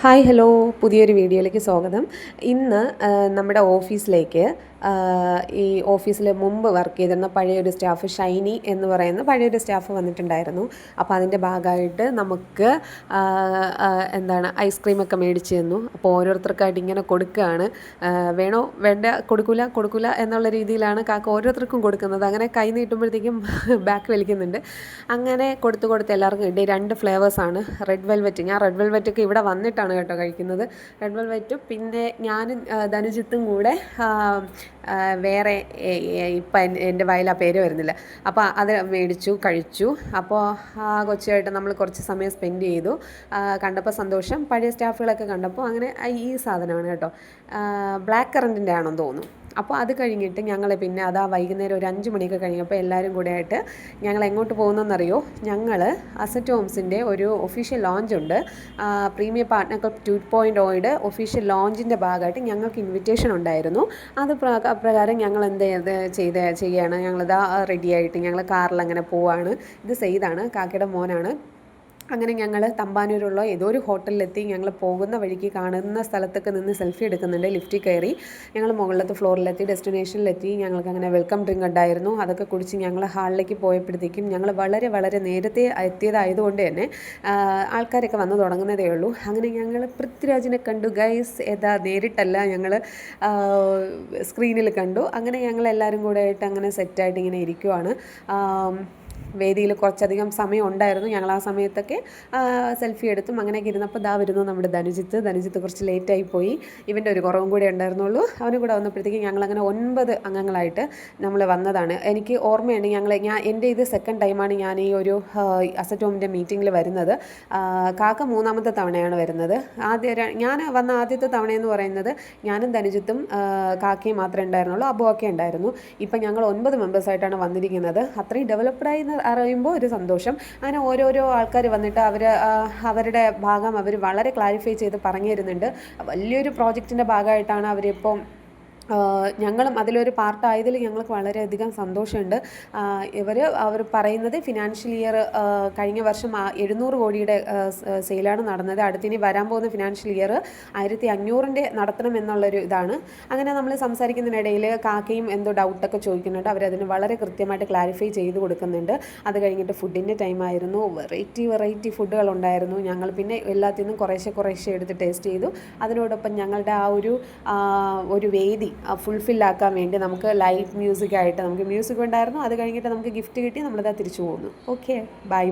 Hi hello പുതിയൊരു വീഡിയോയിലേക്ക് സ്വാഗതം. ഇന്ന് നമ്മുടെ ഓഫീസിലേക്ക് ഈ ഓഫീസിൽ മുമ്പ് വർക്ക് ചെയ്തിരുന്ന പഴയൊരു സ്റ്റാഫ് ഷൈനി എന്ന് പറയുന്ന പഴയൊരു സ്റ്റാഫ് വന്നിട്ടുണ്ടായിരുന്നു. അപ്പോൾ അതിൻ്റെ ഭാഗമായിട്ട് നമുക്ക് എന്താണ് ഐസ്ക്രീമൊക്കെ മേടിച്ച് തന്നു. അപ്പോൾ ഓരോരുത്തർക്കായിട്ട് ഇങ്ങനെ കൊടുക്കുകയാണ്. വേണോ വേണ്ട കൊടുക്കൂല എന്നുള്ള രീതിയിലാണ് കാക്ക ഓരോരുത്തർക്കും കൊടുക്കുന്നത്. അങ്ങനെ കൈ നീട്ടുമ്പോഴത്തേക്കും ബാക്ക് വലിക്കുന്നുണ്ട്. അങ്ങനെ കൊടുത്ത് എല്ലാവർക്കും കിട്ടി. 2 ഫ്ലേവേഴ്സാണ്. റെഡ് വെൽവെറ്റ്, ഞാൻ റെഡ് വെൽവെറ്റൊക്കെ ഇവിടെ വന്നിട്ടാണ് കേട്ടോ കഴിക്കുന്നത്. റെഡ് വെൽവെറ്റും പിന്നെ ഞാനും ധനുജിത്തും കൂടെ വേറെ ഇപ്പം എൻ്റെ വായിൽ ആ പേര് വരുന്നില്ല. അപ്പോൾ അത് മേടിച്ചു കഴിച്ചു. അപ്പോൾ ആ കൊച്ചുമായിട്ട് നമ്മൾ കുറച്ച് സമയം സ്പെൻഡ് ചെയ്തു. കണ്ടപ്പോൾ സന്തോഷം. പഴയ സ്റ്റാഫുകളൊക്കെ കണ്ടപ്പോൾ അങ്ങനെ ഈ സാധനമാണ് കേട്ടോ. ബ്ലാക്ക് കറൻറ്റിൻ്റെ ആണെന്ന് തോന്നുന്നു. അപ്പോൾ അത് കഴിഞ്ഞിട്ട് ഞങ്ങൾ പിന്നെ അതാ വൈകുന്നേരം ഒരു 5 മണിയൊക്കെ കഴിഞ്ഞപ്പോൾ എല്ലാവരും കൂടെ ആയിട്ട് ഞങ്ങൾ എങ്ങോട്ട് പോകുന്നതെന്നറിയോ? ഞങ്ങൾ അസറ്റ് ഹോംസിൻ്റെ ഒരു ഒഫീഷ്യൽ ലോഞ്ച് ഉണ്ട്. പ്രീമിയം പാർട്ട്ണർ ക്ലബ് 2.0യുടെ ഒഫീഷ്യൽ ലോഞ്ചിൻ്റെ ഭാഗമായിട്ട് ഞങ്ങൾക്ക് ഇൻവിറ്റേഷൻ ഉണ്ടായിരുന്നു. അത് പ്രകാരം ഞങ്ങൾ എന്ത് ചെയ്യാണ്, ഞങ്ങളിതാ റെഡിയായിട്ട് ഞങ്ങൾ കാറിൽ അങ്ങനെ പോവാണ്. ഇത് സെയ്താണ്, കാക്കയുടെ മോനാണ്. അങ്ങനെ ഞങ്ങൾ തമ്പാനൂരുള്ള ഏതോ ഒരു ഹോട്ടലിലെത്തി. ഞങ്ങൾ പോകുന്ന വഴിക്ക് കാണുന്ന സ്ഥലത്തൊക്കെ നിന്ന് സെൽഫി എടുക്കുന്നുണ്ട്. ലിഫ്റ്റിൽ കയറി ഞങ്ങൾ മുകളിലത്തെ ഫ്ലോറിലെത്തി, ഡെസ്റ്റിനേഷനിലെത്തി. ഞങ്ങൾക്ക് അങ്ങനെ വെൽക്കം ഡ്രിങ്ക് ഉണ്ടായിരുന്നു. അതൊക്കെ കുടിച്ച് ഞങ്ങൾ ഹാളിലേക്ക് പോയപ്പോഴത്തേക്കും ഞങ്ങൾ വളരെ നേരത്തെ എത്തിയതായതുകൊണ്ട് തന്നെ ആൾക്കാരൊക്കെ വന്നു തുടങ്ങുന്നതേ ഉള്ളൂ. അങ്ങനെ ഞങ്ങൾ പൃഥ്വിരാജിനെ കണ്ടു ഗൈസ്. നേരിട്ടല്ല, ഞങ്ങൾ സ്ക്രീനിൽ കണ്ടു. അങ്ങനെ ഞങ്ങൾ എല്ലാവരും കൂടെ ആയിട്ട് അങ്ങനെ സെറ്റായിട്ട് ഇങ്ങനെ ഇരിക്കുവാണ്. വേദിയിൽ കുറച്ചധികം സമയം ഉണ്ടായിരുന്നു. ഞങ്ങൾ ആ സമയത്തൊക്കെ സെൽഫി എടുത്തും അങ്ങനെയൊക്കെ ഇരുന്നപ്പോൾ വരുന്നു നമ്മുടെ ധനുജിത്ത് കുറച്ച് ലേറ്റായി പോയി. ഇവൻ്റെ ഒരു കുറവും കൂടെ ഉണ്ടായിരുന്നുള്ളൂ. അവനും കൂടെ വന്നപ്പോഴത്തേക്ക് ഞങ്ങളങ്ങനെ 9 അംഗങ്ങളായിട്ട് നമ്മൾ വന്നതാണ്. എനിക്ക് ഓർമ്മയുണ്ട്, എൻ്റെ ഇത് സെക്കൻഡ് ടൈമാണ് ഞാൻ ഈ ഒരു അസറ്റ് ഹോമിൻ്റെ മീറ്റിങ്ങിൽ വരുന്നത്. കാക്ക 3ാമത്തെ തവണയാണ് വരുന്നത്. ഞാൻ വന്ന ആദ്യത്തെ തവണയെന്ന് പറയുന്നത് ഞാനും ധനുജിത്തും കാക്കയും മാത്രമേ ഉണ്ടായിരുന്നുള്ളൂ. അബുവൊക്കെ ഉണ്ടായിരുന്നു. ഇപ്പം ഞങ്ങൾ 9 മെമ്പേഴ്സായിട്ടാണ് വന്നിരിക്കുന്നത്. അത്രയും ഡെവലപ്ഡായി അറിയുമ്പോൾ ഒരു സന്തോഷം. അങ്ങനെ ഓരോരോ ആൾക്കാർ വന്നിട്ട് അവരുടെ ഭാഗം അവർ വളരെ ക്ലാരിഫൈ ചെയ്ത് പറഞ്ഞു തരുന്നുണ്ട്. വലിയൊരു പ്രോജക്റ്റിൻ്റെ ഭാഗമായിട്ടാണ് അവരിപ്പം ഞങ്ങളും അതിലൊരു പാർട്ടായതിൽ ഞങ്ങൾക്ക് വളരെയധികം സന്തോഷമുണ്ട്. അവർ പറയുന്നത് ഫിനാൻഷ്യൽ ഇയർ കഴിഞ്ഞ വർഷം 700 കോടിയുടെ സെയിലാണ് നടന്നത്. അടുത്തിനി വരാൻ പോകുന്ന ഫിനാൻഷ്യൽ ഇയർ 1500ൻ്റെ നടത്തണം എന്നുള്ളൊരു ഇതാണ്. അങ്ങനെ നമ്മൾ സംസാരിക്കുന്നതിനിടയിൽ കാക്കയും എന്തോ ഡൗട്ടൊക്കെ ചോദിക്കുന്നുണ്ട്. അവരതിന് വളരെ കൃത്യമായിട്ട് ക്ലാരിഫൈ ചെയ്ത് കൊടുക്കുന്നുണ്ട്. അത് കഴിഞ്ഞിട്ട് ഫുഡിൻ്റെ ടൈമായിരുന്നു. വെറൈറ്റി ഫുഡുകളുണ്ടായിരുന്നു. ഞങ്ങൾ പിന്നെ എല്ലാത്തിൽ നിന്നും കുറേശ്ശെ എടുത്ത് ടേസ്റ്റ് ചെയ്തു. അതിനോടൊപ്പം ഞങ്ങളുടെ ആ ഒരു വേദി ഫുൾഫില്ലാക്കാൻ വേണ്ടി നമുക്ക് ലൈറ്റ് മ്യൂസിക്കായിട്ട് നമുക്ക് മ്യൂസിക് ഉണ്ടായിരുന്നു. അത് കഴിഞ്ഞിട്ട് നമുക്ക് ഗിഫ്റ്റ് കിട്ടി. നമ്മളിതാ തിരിച്ചു പോകുന്നു. Okay, by.